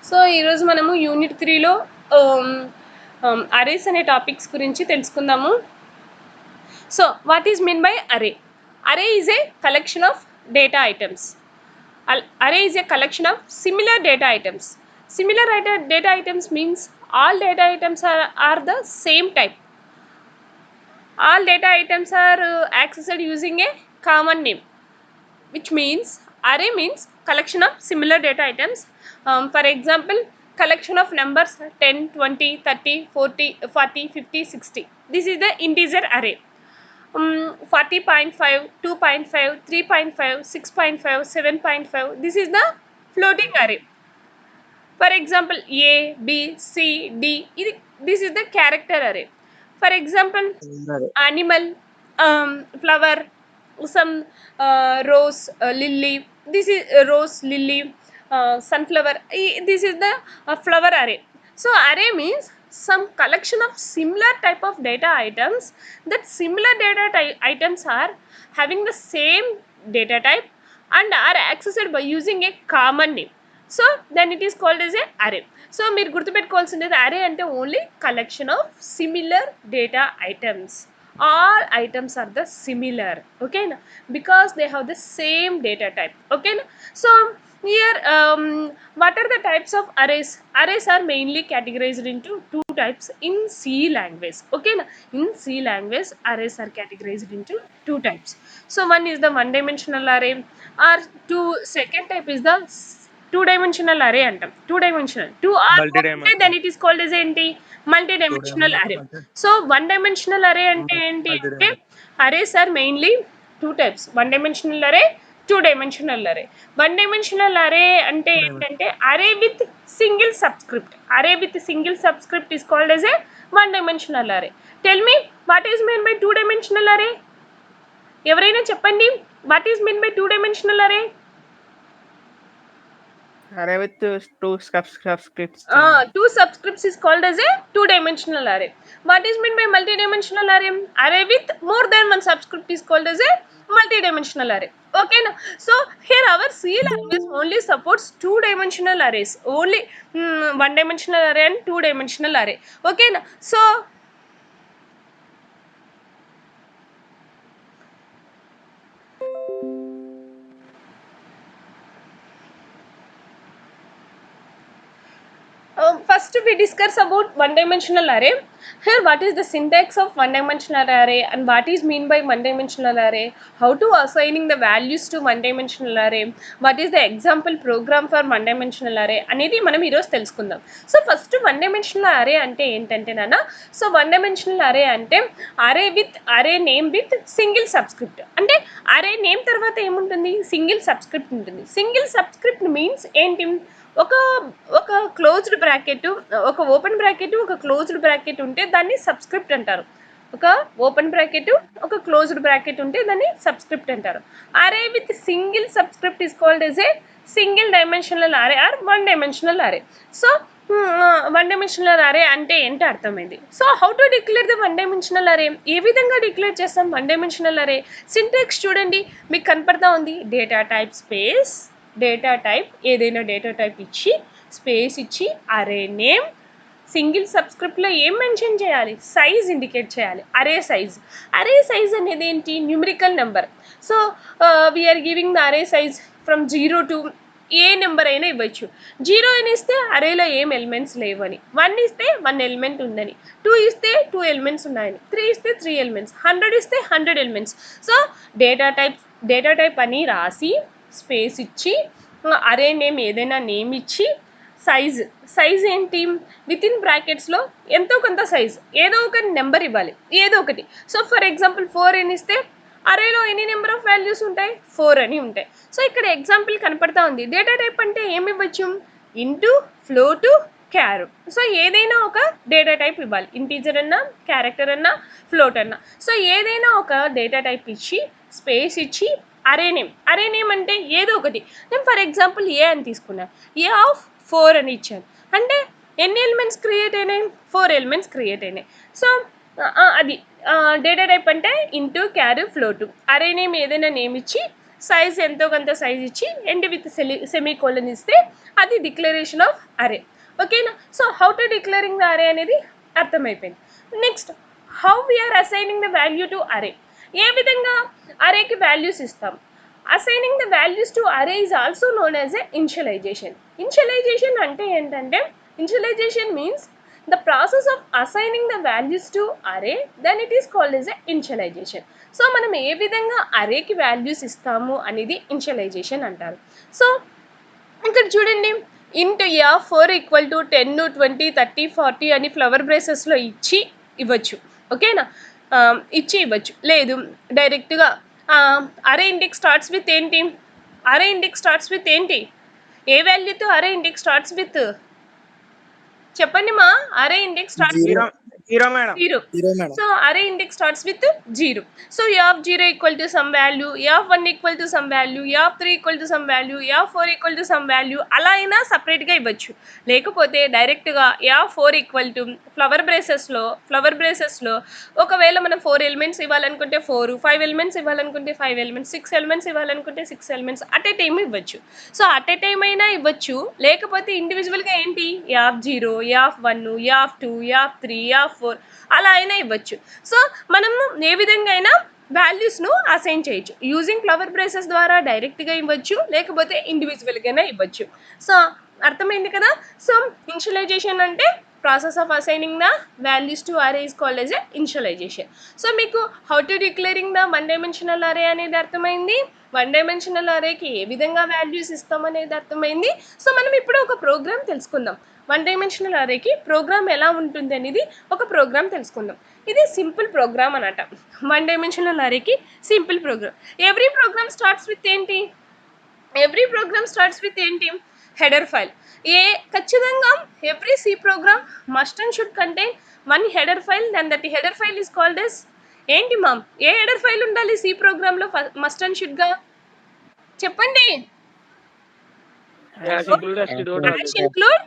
So ఈరోజు మనము unit 3లో arrays అనే టాపిక్స్ గురించి తెలుసుకుందాము. So what is mean by అరే? అరే is a collection of data items. Array is a collection of similar data items. Similar data items means all data items are the same type. All data items are accessed using a common name, which means array means collection of similar data items. For example, collection of numbers 10, 20, 30, 40, 40, 50, 60. This is the integer array. 40.5, 2.5, 3.5, 6.5, 7.5. This is the floating array. For example, A, B, C, D. This is the character array. For example, animal, flower, some rose, lily. This is rose, lily, sunflower. This is the flower array. So array means some collection of similar type of data items. That similar data items are having the same data type and are accessed by using a common name. So then it is called as a array. So మీరు గుర్తుపెట్టుకోవాల్సింది array అంటే only collection of similar data items. All items are the similar, okay na? Because they have the same data type, okay na? So here what are the types of arrays? Arrays are mainly categorized into two types in C language, okay na? In C language arrays are categorized into two types. So one is the one dimensional array, or second type is the two-dimensional array antam. Two-dimensional. Two or more unte then it is called as enti multi-dimensional array. So one-dimensional array ante enti ante arrays are mainly two types. One-dimensional array, two-dimensional array. One-dimensional array ante entante array with single subscript. Array with single subscript is called as a one-dimensional array. Tell me what is meant by two-dimensional array? ఎవరైనా చెప్పండి, what is meant by two-dimensional array? Array with two subscripts. Two subscripts is called as a two-dimensional array. What is meant by multi-dimensional array? Array with more than one subscript is called as a multi-dimensional array. Okay, now so here our C language only supports two-dimensional arrays. Only one-dimensional array and two-dimensional array. Okay, now so first we discuss about one-dimensional array. Here what is the syntax of one-dimensional array and what is mean by one-dimensional array, how to assigning the values to one-dimensional array, what is the example program for one-dimensional array అనేది మనం ఈరోజు తెలుసుకుందాం. So first one-dimensional array అంటే ఏంటంటే నాన్న, so one-dimensional array అంటే array name with single subscript. అంటే array name తర్వాత ఏముంటుంది, సింగిల్ సబ్స్క్రిప్ట్ ఉంటుంది. సింగిల్ సబ్స్క్రిప్ట్ మీన్స్ ఏంటి, ఒక క్లోజ్డ్ బ్రాకెట్, ఒక ఓపెన్ బ్రాకెట్, ఒక క్లోజ్డ్ బ్రాకెట్ ఉంటే దాన్ని సబ్స్క్రిప్ట్ అంటారు. ఒక ఓపెన్ బ్రాకెట్, ఒక క్లోజ్డ్ బ్రాకెట్ ఉంటే దాన్ని సబ్స్క్రిప్ట్ అంటారు. Array with single subscript is called as a single dimensional array or one dimensional array. So one dimensional array అంటే ఏంటో అర్థమైంది. So how to declare the one dimensional array, ఏ విధంగా declare చేస్తాం one dimensional అరే? Syntax చూడండి, మీకు కనపడతా ఉంది. Data type space data type, ఏదైనా డేటా టైప్ ఇచ్చి స్పేస్ ఇచ్చి అరే నేమ్, సింగిల్ సబ్స్క్రిప్ట్లో ఏం మెన్షన్ చేయాలి, సైజ్ ఇండికేట్ చేయాలి. అరే సైజ్ అనేది ఏంటి, numerical number. So we are giving the array size from 0 to ఏ నెంబర్ అయినా ఇవ్వచ్చు. 0 అని ఇస్తే అరేలో ఏం ఎలిమెంట్స్ లేవని, 1 ఇస్తే 1 ఎలిమెంట్ ఉందని, 2 ఇస్తే 2 ఎలిమెంట్స్ ఉన్నాయని, 3 ఇస్తే 3 ఎలిమెంట్స్, 100 ఇస్తే 100 ఎలిమెంట్స్. సో డేటా టైప్ అని రాసి స్పేస్ ఇచ్చి అరే నేమ్ ఏదైనా నేమ్ ఇచ్చి సైజ్ ఏంటి, విత్ ఇన్ బ్రాకెట్స్లో ఎంతో కొంత సైజ్, ఏదో ఒక నెంబర్ ఇవ్వాలి, ఏదో ఒకటి. సో ఫర్ ఎగ్జాంపుల్ 4 అని ఇస్తే అరేలో ఎన్ని నెంబర్ ఆఫ్ వాల్యూస్ ఉంటాయి, 4 అని ఉంటాయి. సో ఇక్కడ ఎగ్జాంపుల్ కనపడతా ఉంది. డేటా టైప్ అంటే ఏమి ఇవ్వచ్చు, ఇంటూ, ఫ్లోటు, క్యార్. సో ఏదైనా ఒక డేటా టైప్ ఇవ్వాలి, ఇంటీజర్ అన్నా, క్యారెక్టర్ అన్నా, ఫ్లోట్ అన్నా. సో ఏదైనా ఒక డేటా టైప్ ఇచ్చి స్పేస్ ఇచ్చి అరే నేమ్ అంటే ఏదో ఒకటి. నేను ఫర్ ఎగ్జాంపుల్ ఏ అని తీసుకున్నా, ఏ ఆఫ్ 4 అని ఇచ్చాను అంటే ఎన్ని ఎలిమెంట్స్ క్రియేట్ అయినాయి, 4 ఎలిమెంట్స్ క్రియేట్ అయినాయి. సో అది డేటా టైప్ అంటే ఇంటూ, క్యార్, ఫ్లోటు. అరే నేమ్ ఏదైనా నేమ్ ఇచ్చి సైజ్ ఎంతో కొంత సైజ్ ఇచ్చి ఎండ్ విత్ సెమీకోలన్ ఇస్తే అది డిక్లరేషన్ ఆఫ్ అరే. ఓకేనా? So how to declaring the array అనేది అర్థమైపోయింది. Next, how we are assigning the value to array. ఏ విధంగా అరేకి వాల్యూస్ ఇస్తాం? Assigning the values to array is also known as a initialisation. Initialisation అంటే ఏంటంటే, initialisation means the process of assigning the values to array, then it is called as a initialization. So మనం ఏ విధంగా అరేకి values ఇస్తాము అనేది initialisation అంటారు. So ఇక్కడ చూడండి, ఇంట్ ఫోర్ ఈక్వల్ టు 10, 20, 30, 40 అని ఫ్లవర్ బ్రేసెస్లో ఇచ్చి ఇవ్వచ్చు. ఓకేనా? ఇచ్చి ఇవ్వచ్చు. లేదు డైరెక్ట్గా అరే ఇండెక్స్ స్టార్ట్స్ విత్ ఏంటి? అరే ఇండెక్స్ స్టార్ట్స్ విత్ ఏంటి? ఏ వాల్యూతో అరే ఇండెక్స్ స్టార్ట్స్ విత్? చెప్పండి మా. Array index starts zero madam. Zero. So array index starts with zero. So f 0 equal to some value, f 1 equal to some value, f 3 equal to some value, f 4 equal to some value, అలా అయినా సపరేట్గా ఇవ్వచ్చు. లేకపోతే డైరెక్ట్గా f 4 equal to flower బ్రేసెస్లో ఒకవేళ మనం 4 elements ఇవ్వాలనుకుంటే 4, 5 ఎలిమెంట్స్ ఇవ్వాలనుకుంటే 5 ఎలిమెంట్స్, 6 ఎలిమెంట్స్ ఇవ్వాలనుకుంటే 6 ఎలిమెంట్స్ అట్ ఏ టైం ఇవ్వచ్చు. సో అట్ ఏ టైం అయినా ఇవ్వచ్చు. లేకపోతే ఇండివిజువల్గా ఏంటి, f 0, f 1, f 2, f 3, f 4 అలా అయినా ఇవ్వచ్చు. సో మనము ఏ విధంగా అయినా వాల్యూస్ను అసైన్ చేయొచ్చు. యూజింగ్ ఫ్లవర్ బ్రేసెస్ ద్వారా డైరెక్ట్గా ఇవ్వచ్చు, లేకపోతే ఇండివిజువల్గానే ఇవ్వచ్చు. సో అర్థమైంది కదా? సో ఇనిషియలైజేషన్ అంటే process of assigning the values to array is called as a initialization. So మీకు how to declaring the one dimensional array అనేది అర్థమైంది. వన్ డైమెన్షనల్ అరేకి ఏ విధంగా వాల్యూస్ ఇస్తాం అనేది అర్థమైంది. సో మనం ఇప్పుడు ఒక ప్రోగ్రామ్ తెలుసుకుందాం. వన్ డైమెన్షనల్ అరేకి ప్రోగ్రామ్ ఎలా ఉంటుంది అనేది ఒక ప్రోగ్రామ్ తెలుసుకుందాం. ఇది సింపుల్ ప్రోగ్రామ్ అనమాట. వన్ డైమెన్షనల్ అరేకి simple program. Every program starts with ఏంటి? Header file. ఖచ్చితంగా every C program must and should contain one header file, then that header file is called as ఏంటి మామ్? ఏ header file ఉండాలి C ప్రోగ్రామ్లో must and షుడ్గా? చెప్పండి. include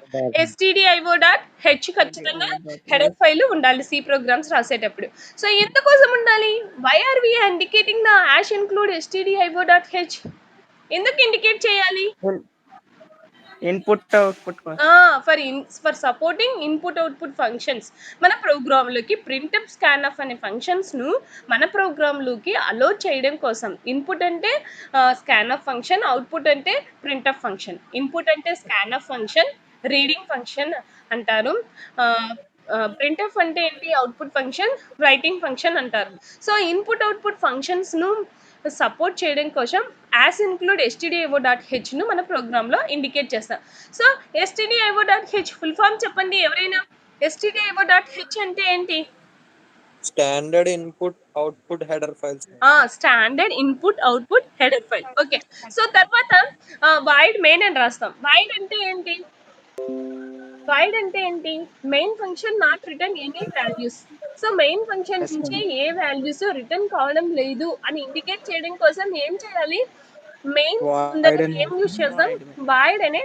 stdio.h ఖచ్చితంగా header file ఉండాలి సి ప్రోగ్రామ్స్ రాసేటప్పుడు. సో ఎందుకోసం ఉండాలి? Why are we indicating the include stdio.h? ఎందుకు ఇండికేట్ చేయాలి? Input output for supporting input output functions. మన ప్రోగ్రాంలోకి ప్రింట్ఎఫ్ స్కాన్ఎఫ్ అనే ఫంక్షన్స్ను మన ప్రోగ్రాంలోకి అలో చేయడం కోసం. ఇన్పుట్ అంటే స్కాన్ఎఫ్ ఫంక్షన్, అవుట్పుట్ అంటే ప్రింట్ఎఫ్ ఫంక్షన్. ఇన్పుట్ అంటే స్కాన్ఎఫ్ ఫంక్షన్, రీడింగ్ ఫంక్షన్ అంటారు. ప్రింట్ఎఫ్ అంటే ఏంటి? అవుట్పుట్ ఫంక్షన్, రైటింగ్ ఫంక్షన్ అంటారు. సో ఇన్పుట్ అవుట్పుట్ ఫంక్షన్స్ను సపోర్ట్ చేయడం కోసం include stdio.h ను మన ప్రోగ్రాంలో ఇండికేట్ చేస్తాం. సో stdio.h ఫుల్ ఫామ్ చెప్పండి ఎవరైనా. stdio.h అంటే ఏంటి? Standard input output header files. Standard input output header file. Okay. So తర్వాత వాయిడ్ మెయిన్ అని రాస్తాం. వాయిడ్ అంటే ఏంటి? Main function not return any values. So main function నుంచి ఏ వాల్యూస్ రిటర్న్ కావడం లేదు అని ఇండికేట్ చేయడం కోసం ఏం చేయాలి? మెయిన్ ఏం యూజ్ చేస్తాం? వాయిడ్ అనే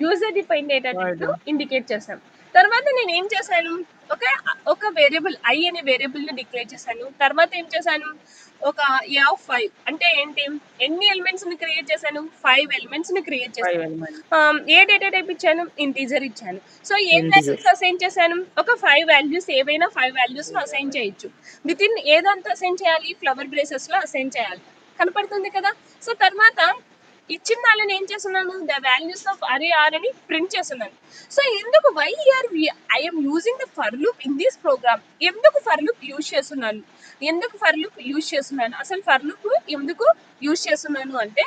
యూజర్ డిఫైన్డ్ డేటా టైప్ను ఇండికేట్ చేస్తాం. తర్వాత నేను ఏం చేశాను? ఒక వేరియబుల్ ఐ అనే వేరియబుల్ని డిక్లేర్ చేశాను. తర్వాత ఏం చేశాను? ఒక f5 అంటే ఏంటి? ఎన్ని ఎలిమెంట్స్ని క్రియేట్ చేశాను? 5 ఎలిమెంట్స్ని క్రియేట్ చేశాను. ఏ డేటా టైప్ ఇచ్చాను? ఇంటీజర్ ఇచ్చాను. సో ఏ వాల్యూస్ అసైన్ చేశాను? ఒక 5 వాల్యూస్, ఏవైనా 5 వాల్యూస్ను అసైన్ చేయొచ్చు. విత్ ఇన్ ఏదంతా అసైన్ చేయాలి? ఫ్లవర్ బ్రేసెస్లో అసైన్ చేయాలి. కనపడుతుంది కదా? సో తర్వాత ఇచ్చిన దానిని ఏం చేస్తున్నాను? The values of array are అని ప్రింట్ చేస్తున్నాను. సో ఎందుకు I'm using the for loop in this program? ఎందుకు ఫర్ లూప్ యూజ్ చేస్తున్నాను? అసలు ఫర్ లూప్ ఎందుకు యూజ్ చేస్తున్నాను అంటే,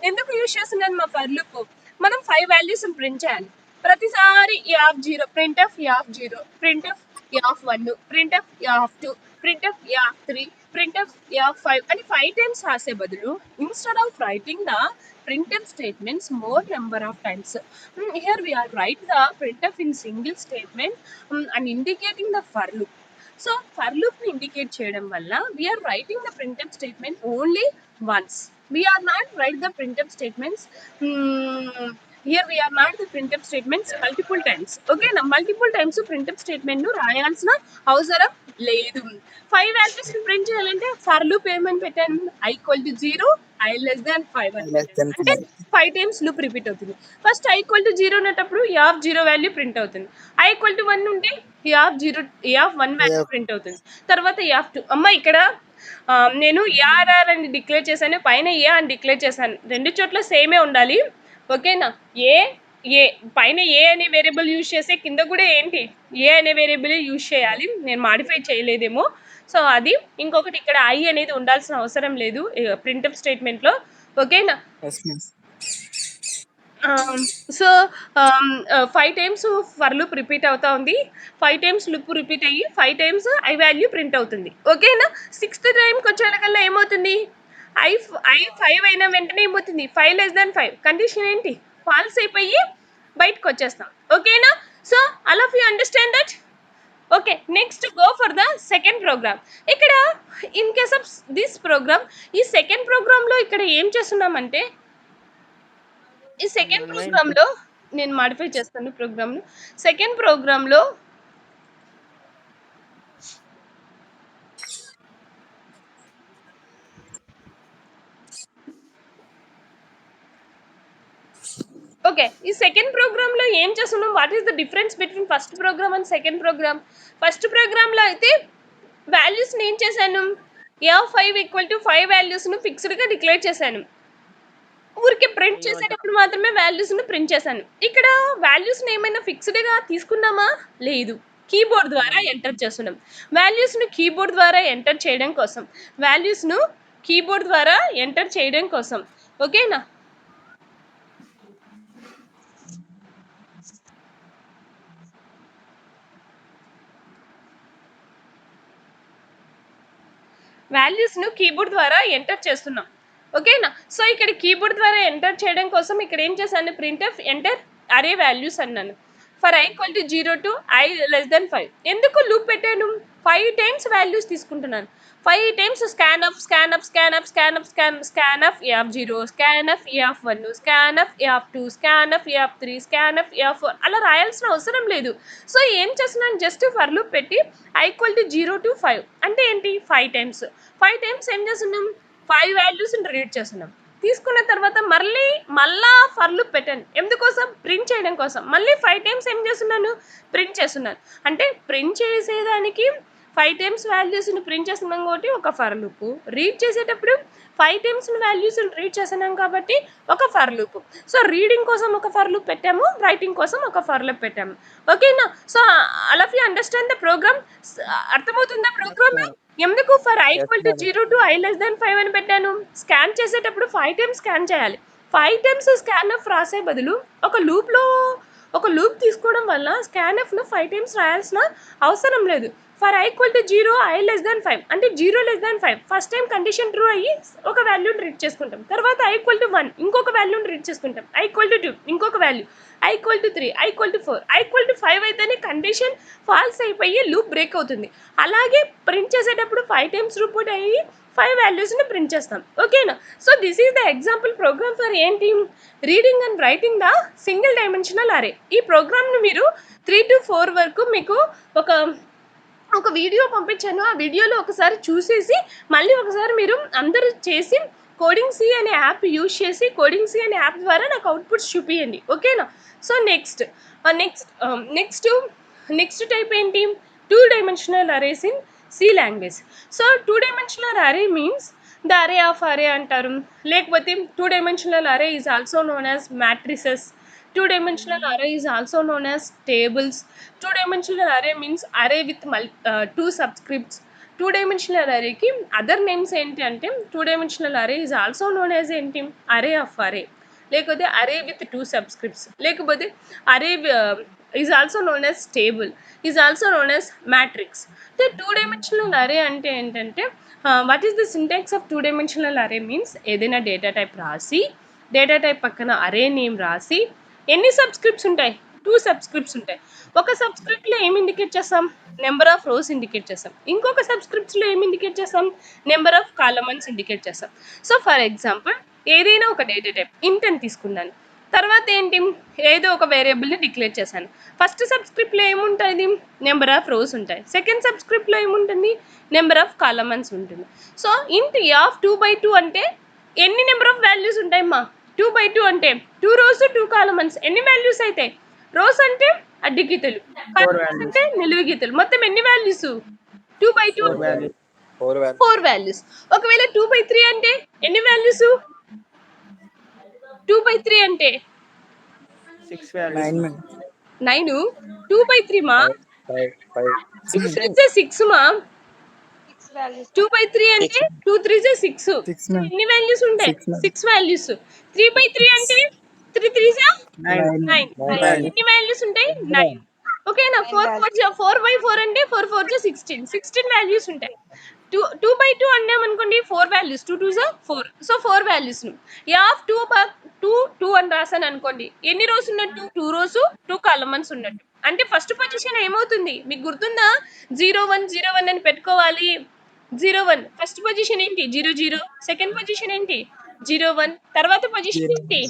ఎందుకు యూజ్ చేస్తున్నాను మా ఫర్ లూప్? మనం 5 వాల్యూస్ ప్రింట్ చేయాలి. ప్రతిసారి f0, printf f0, printf f1, printf f2, printf f3, printf f5 అని 5 times రాసే బదులు, instead of writing the printf statements more number of times, here we are write the printf in single statement and indicating the for loop. So for loop ని indicate చేయడం వల్ల we are writing the printf statement only once. We are not write the printf statements here we are not the printf statements multiple times. Okay na, multiple times printf statement ను రాయాల్సిన అవసరం లేదు. 5 values ని print చేయాలంటే for loop ఏమని పెట్టాను? i = 0, I less than 5 అని less పెట్టాను. than అంటే 5. 5 టైమ్స్ లూప్ రిపీట్ అవుతుంది. ఫస్ట్ ఐ ఈక్వల్ టు 0 ఉన్నప్పుడు ఏ ఆఫ్ 0 వాల్యూ ప్రింట్ అవుతుంది. ఐ ఈక్వల్ టు 1 ఉంటే ఏ ఆఫ్ 1 వాల్యూ Yeah. ప్రింట్ అవుతుంది. తర్వాత ఏ ఆఫ్ 2. అమ్మ ఇక్కడ నేను ఏఆర్ఆర్ అని డిక్లేర్ చేశాను, పైన ఏ అని డిక్లేర్ చేశాను. రెండు చోట్ల సేమే ఉండాలి. ఓకేనా? ఏ ఏ పైన ఏ అనే వేరియబుల్ యూజ్ చేస్తే కింద కూడా ఏంటి ఏ అనే వేరియబుల్ యూజ్ చేయాలి. నేను మాడిఫై చేయలేదేమో. సో అది ఇంకొకటి ఇక్కడ ఐ అనేది ఉండాల్సిన అవసరం లేదు ప్రింట్ఎఫ్ స్టేట్మెంట్లో. ఓకేనా? Yes, miss. So 5 times for loop repeat అవుతా ఉంది. 5 టైమ్స్ లూప్ రిపీట్ అయ్యి 5 టైమ్స్ ఐ వాల్యూ ప్రింట్ అవుతుంది. ఓకేనా? 6th టైంకి వచ్చేకల్లా ఏమవుతుంది? ఐ 5 అయిన వెంటనే ఏమవుతుంది? 5 లెస్ దాన్ 5 కండిషన్ ఏంటి? ఫాల్స్ అయిపోయి బయటకు వచ్చేస్తాం. ఓకేనా? So all of you understand that? Okay, next go for the second program. ఇక్కడ in case of this program, ఈ సెకండ్ ప్రోగ్రాంలో ఇక్కడ ఏం చేస్తున్నామంటే, ఈ సెకండ్ ప్రోగ్రాంలో నేను మాడిఫై చేస్తాను ప్రోగ్రామ్ను. సెకండ్ ప్రోగ్రాంలో ఓకే, ఈ సెకండ్ ప్రోగ్రాంలో ఏం చేస్తున్నాం? What is the difference between first program and second program? First ప్రోగ్రాంలో అయితే వాల్యూస్ని ఏం చేశాను? ఏ5 ఈక్వల్ టు 5 వాల్యూస్ను ఫిక్స్డ్గా డిక్లేర్ చేశాను. ఊరికే ప్రింట్ చేసేటప్పుడు మాత్రమే వాల్యూస్ను ప్రింట్ చేశాను. ఇక్కడ వాల్యూస్ని ఏమైనా ఫిక్స్డ్గా తీసుకున్నామా? లేదు, కీబోర్డ్ ద్వారా ఎంటర్ చేస్తున్నాం. వాల్యూస్ను కీబోర్డ్ ద్వారా ఎంటర్ చేయడం కోసం, వాల్యూస్ను కీబోర్డ్ ద్వారా ఎంటర్ చేయడం కోసం. ఓకేనా? వాల్యూస్ను కీబోర్డ్ ద్వారా ఎంటర్ చేస్తున్నాం. ఓకేనా? సో ఇక్కడ కీబోర్డ్ ద్వారా ఎంటర్ చేయడం కోసం ఇక్కడ ఏం చేశాను? ప్రింట్ఎఫ్ ఎంటర్ అరే వాల్యూస్ అన్నాను. For I equal to 0 to I less than 5. ఎందుకు లూప్ పెట్టాను? 5 టైమ్స్ వాల్యూస్ తీసుకుంటున్నాను. 5 times scan of scan of scan of scan of scan of A of 0, scan of A of 1, scan of A of 2, scan of A of 3, scan of A of 4 అలా రాయాల్సిన అవసరం లేదు. So ఏం చేస్తున్నాను? Just for loop పెట్టి I equal to 0 to 5 అంటే ఏంటి? 5 times. 5 times ఏం చేస్తున్నాం? 5 వాల్యూస్ని రీడ్ చేస్తున్నాం. తీసుకున్న తర్వాత మళ్ళా ఫర్ లూప్ పెట్టాను. ఎందుకోసం? ప్రింట్ చేయడం కోసం. మళ్ళీ 5 టైమ్స్ ఏం చేస్తున్నాను? ప్రింట్ చేస్తున్నాను. అంటే ప్రింట్ చేసేదానికి 5 టైమ్స్ వాల్యూస్ని ప్రింట్ చేస్తున్నాం కాబట్టి ఒక ఫర్ లూప్, రీడ్ చేసేటప్పుడు 5 టైమ్స్ వాల్యూస్ని రీడ్ చేస్తున్నాం కాబట్టి ఒక ఫర్ లూప్. సో రీడింగ్ కోసం ఒక ఫర్ లూప్ పెట్టాము, రైటింగ్ కోసం ఒక ఫర్ లూప్ పెట్టాము. ఓకేనా? So all of you understand the program? అర్థమవుతుందా ప్రోగ్రామ్? ఎందుకు for I equal to 0 to I less than 5 అని పెట్టాను? స్కాన్ చేసేటప్పుడు 5 టైమ్స్ స్కాన్ చేయాలి. 5 టైమ్స్ స్కాన్ ఆఫ్ రాసే బదులు ఒక లూప్ తీసుకోవడం వల్ల స్కాన్ ఆఫ్లో 5 టైమ్స్ రాయాల్సిన అవసరం లేదు. For I equal to 0 I less than 5 అంటే 0 less than 5 first time condition true అయ్యి ఒక వాల్యూని రీడ్ చేసుకుంటాం. తర్వాత ఐ ఈక్వల్ టు 1 ఇంకొక వాల్యూని రీడ్ చేసుకుంటాం. ఐ ఈక్వల్ టు 2 ఇంకొక value, I equal to 3, I equal to 4, I equal to 5 అయితేనే కండిషన్ ఫాల్స్ అయిపోయి లూప్ బ్రేక్ అవుతుంది. అలాగే ప్రింట్ చేసేటప్పుడు 5 టైమ్స్ రిపీట్ అయ్యి 5 వాల్యూస్ని ప్రింట్ చేస్తాం. ఓకేనా? So this is the example program for ఏంటి? Reading and writing the single dimensional array. ఈ ప్రోగ్రామ్ను మీరు 3 to 4 వరకు మీకు ఒక వీడియో పంపించాను. ఆ వీడియోలో ఒకసారి చూసేసి మళ్ళీ ఒకసారి మీరు అందరూ చేసి కోడింగ్ సి అనే యాప్ యూజ్ చేసి కోడింగ్ సి అనే యాప్ ద్వారా నాకు అవుట్పుట్స్ చూపియండి. ఓకేనా? సో నెక్స్ట్ టైప్ ఏంటి? 2 dimensional arrays in C language. So 2 dimensional array means the array of array అంటారు. లేకపోతే 2 dimensional array is also known as matrices. 2 dimensional array is also known as tables. 2 dimensional array means array with 2 subscripts. 2 dimensional array ki other names enti ante 2 dimensional array is also known as enti array of array, lekapothe array with 2 subscripts, lekapothe array is also known as table, is also known as matrix. The 2 dimensional array ante entante what is the syntax of 2 dimensional array means ఏదైనా data type రాసి data type పక్కన అరే name రాసి ఎన్ని subscripts ఉంటాయి? 2 subscripts ఉంటాయి. ఒక సబ్స్క్రిప్ట్లో ఏమి ఇండికేట్ చేస్తాం? నెంబర్ ఆఫ్ రోస్ ఇండికేట్ చేస్తాం. ఇంకొక సబ్స్క్రిప్ట్స్లో ఏమి ఇండికేట్ చేస్తాం? నెంబర్ ఆఫ్ కాలమ్స్ ఇండికేట్ చేస్తాం. సో ఫర్ ఎగ్జాంపుల్ ఏదైనా ఒక డేటా టైప్ ఇంట్ అని తీసుకున్నాను. తర్వాత ఏంటి? ఏదో ఒక వేరియబుల్ని డిక్లేర్ చేశాను. ఫస్ట్ సబ్స్క్రిప్ట్లో ఏముంటుంది? నెంబర్ ఆఫ్ రోస్ ఉంటాయి. సెకండ్ సబ్స్క్రిప్ట్లో ఏముంటుంది? నెంబర్ ఆఫ్ కాలమ్స్ ఉంటుంది. సో ఇంట్ ఏ ఆఫ్ 2/2 అంటే ఎన్ని నెంబర్ ఆఫ్ వాల్యూస్ ఉంటాయమ్మా? 2/2 అంటే 2 rows 2 columns. ఎన్ని వాల్యూస్ అయితే? రోస్ అంటే అడ్డు గీతలు, కాలమ్స్ values. అంటే నిలువు గీతలు. మొత్తం ఎన్ని వాల్యూస్? 2/2 4 values. 4 values. 4 వాల్యూస్. ఒకవేళ 2/3 అంటే ఎన్ని వాల్యూస్? 2/3 అంటే 6 values. 9. 2/3 మా 5. 2 3 6 మా 2/3 అంటే 2 3 6. ఎన్ని వాల్యూస్ ఉంటాయి? 6 వాల్యూస్. 3/3 అంటే 3 3 9. 9. ఎన్ని వాల్యూస్ ఉంటాయి? 9. ఓకేనా? 4/4 అంటే 4 4 16 వాల్యూస్ ఉంటాయి. 2/2 అన్నామనుకోండి 4 వాల్యూస్. 2 2 4. So 4 values. యాఫ్ 2 అని రాసాను అనుకోండి, ఎన్ని రోస్ ఉన్నట్టు? 2 rows 2 columns ఉన్నట్టు. అంటే ఫస్ట్ పొజిషన్ ఏమవుతుంది మీకు గుర్తుందా? 0 1 0 1 అని పెట్టుకోవాలి. 0 1 ఫస్ట్ పొజిషన్ ఏంటి? 0 0. సెకండ్ పొజిషన్ ఏంటి? 0 1. తర్వాత పొజిషన్ ఏంటి?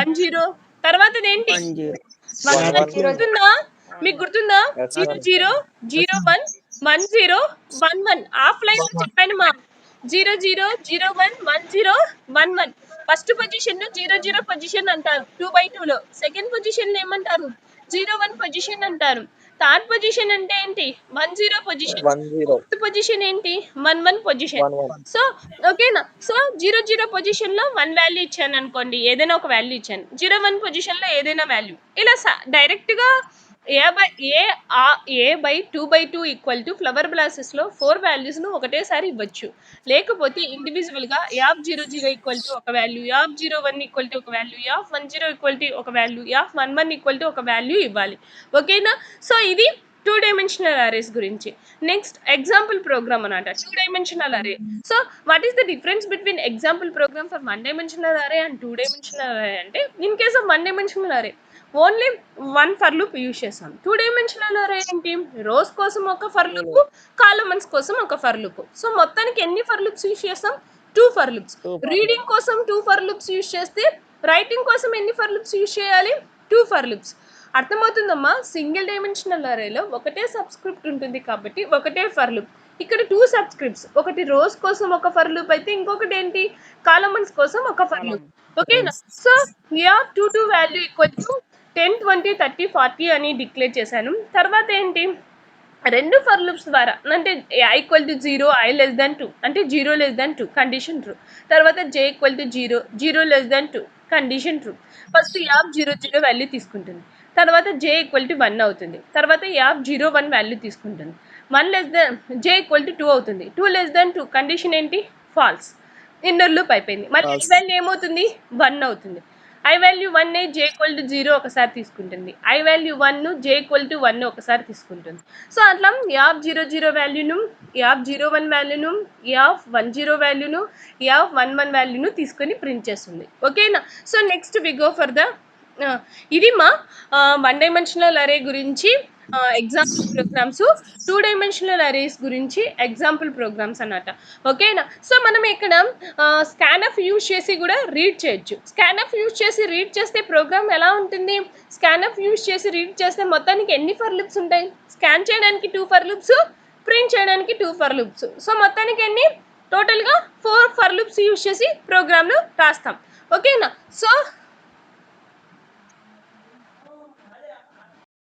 1 0. తర్వాతది ఏంటి? 1 0. 1 1. గుర్తుందా? మీకు గుర్తుందా? Yes, 0 ma'am. 0 0 1 1 0 1 1. ఆఫ్లైన్ లో చెప్పాను మా. 0 0 0 1 1 0 1 1. ఫస్ట్ పొజిషన్ 0 0 పొజిషన్ అంటారు 2/2 లో. సెకండ్ పొజిషన్ ఏమంటారు? 0 1 పొజిషన్ అంటారు. థర్డ్ పొజిషన్ అంటే ఏంటి? 1 0 పొజిషన్. 1 0. ఫోర్త్ పొజిషన్ ఏంటి? 1 1 పొజిషన్. 1 1. సో ఓకేనా? సో 0 0 పొజిషన్ లో 1 వాల్యూ ఇచ్చాను అనుకోండి, ఏదైనా ఒక వాల్యూ ఇచ్చాను. 0 1 పొజిషన్ లో ఏదైనా వాల్యూ. ఇలా డైరెక్ట్ గా a by 2/2 equal to flower బ్లాసెస్ లో 4 వాల్యూస్ ను ఒకటేసారి ఇవ్వచ్చు. లేకపోతే ఇండివిజువల్ గా యాఫ్ 0 0 ఈక్వల్ టు ఒక వాల్యూ, యాఫ్ 0 1 ఈక్వల్ టు ఒక వాల్యూ, యాఫ్ 1 0 ఈక్వల్ టు ఒక వాల్యూ, యాఫ్ 1 1 ఈక్వల్ టు ఒక వాల్యూ ఇవ్వాలి. ఓకేనా? సో ఇది 2 dimensional arrays గురించి. నెక్స్ట్ ఎగ్జాంపుల్ ప్రోగ్రామ్ అన్నమాట. 2 dimensional array. So what is the difference between example program for 1 dimensional array and 2 dimensional array అంటే, in case of 1 dimensional array only 1 for loop use చేస్తాం. 2 dimensional array ఏంటి? Rose కోసం ఒక for loop, columns కోసం ఒక for loop. So మొత్తానికి ఎన్ని for loops use చేస్తాం? 2 ఫర్ లూప్స్. రీడింగ్ కోసం 2 ఫర్ లూప్స్ యూజ్ చేస్తే, రైటింగ్ కోసం ఎన్ని ఫర్ లూప్స్ యూజ్ చేయాలి? 2 ఫర్ లూప్స్. అర్థమవుతుందమ్మా? సింగిల్ డైమెన్షనల్ అరేలో ఒకటే సబ్స్క్రిప్ట్ ఉంటుంది కాబట్టి ఒకటే ఫర్ లూప్. ఇక్కడ 2 సబ్స్క్రిప్ట్స్, ఒకటి రోస్ కోసం ఒక ఫర్ లూప్ అయితే ఇంకొకటి ఏంటి? కాలమ్స్ కోసం ఒక ఫర్ లూప్. ఓకేనా? So here 2 2 value equal to 10 20 30 40 అని డిక్లేర్ చేశాను. తర్వాత ఏంటి? రెండు ఫర్ లూప్స్ ద్వారా, అంటే i equal to 0, i less than 2 అంటే 0 లెస్ దాన్ 2 కండిషన్ ట్రూ. తర్వాత j equal to 0, 0 less than 2 condition true. First app 0 0 value తీసుకుంటుంది. తర్వాత j ఈక్వల్ టు 1 అవుతుంది. తర్వాత యాప్ 0 1 వాల్యూ తీసుకుంటుంది. 1 less than j equal to 2 అవుతుంది. 2 లెస్ దాన్ 2 కండిషన్ ఏంటి? Falls. Inner loop అయిపోయింది. మళ్ళీ i వాల్యూ ఏమవుతుంది? 1 అవుతుంది. i value 1 j equal to 0 ఒకసారి తీసుకుంటుంది. i value 1 j equal to 1 ఒకసారి తీసుకుంటుంది. సో అట్లా యాప్ 0 0 వాల్యూను, యాప్ 0 1 వాల్యూను, యాప్ 1 0 వాల్యూను, యాప్ 1 1 వాల్యూను తీసుకొని ప్రింట్ చేస్తుంది. ఓకేనా? So next we go for the ఇది మా 1 dimensional array గురించి ఎగ్జాంపుల్ ప్రోగ్రామ్స్, 2 dimensional arrays గురించి ఎగ్జాంపుల్ ప్రోగ్రామ్స్ అన్నమాట. ఓకేనా? సో మనం ఇక్కడ స్కాన్ఎఫ్ యూజ్ చేసి కూడా రీడ్ చేయొచ్చు. స్కాన్ఎఫ్ యూజ్ చేసి రీడ్ చేస్తే ప్రోగ్రామ్ ఎలా ఉంటుంది? స్కాన్ఎఫ్ యూజ్ చేసి రీడ్ చేస్తే మొత్తానికి ఎన్ని ఫర్ లూప్స్ ఉంటాయి? స్కాన్ చేయడానికి 2 ఫర్ లూప్స్, ప్రింట్ చేయడానికి 2 ఫర్ లూప్స్. సో మొత్తానికి ఎన్ని? టోటల్గా 4 ఫర్ లూప్స్ యూజ్ చేసి ప్రోగ్రామ్ను రాస్తాం. ఓకేనా? సో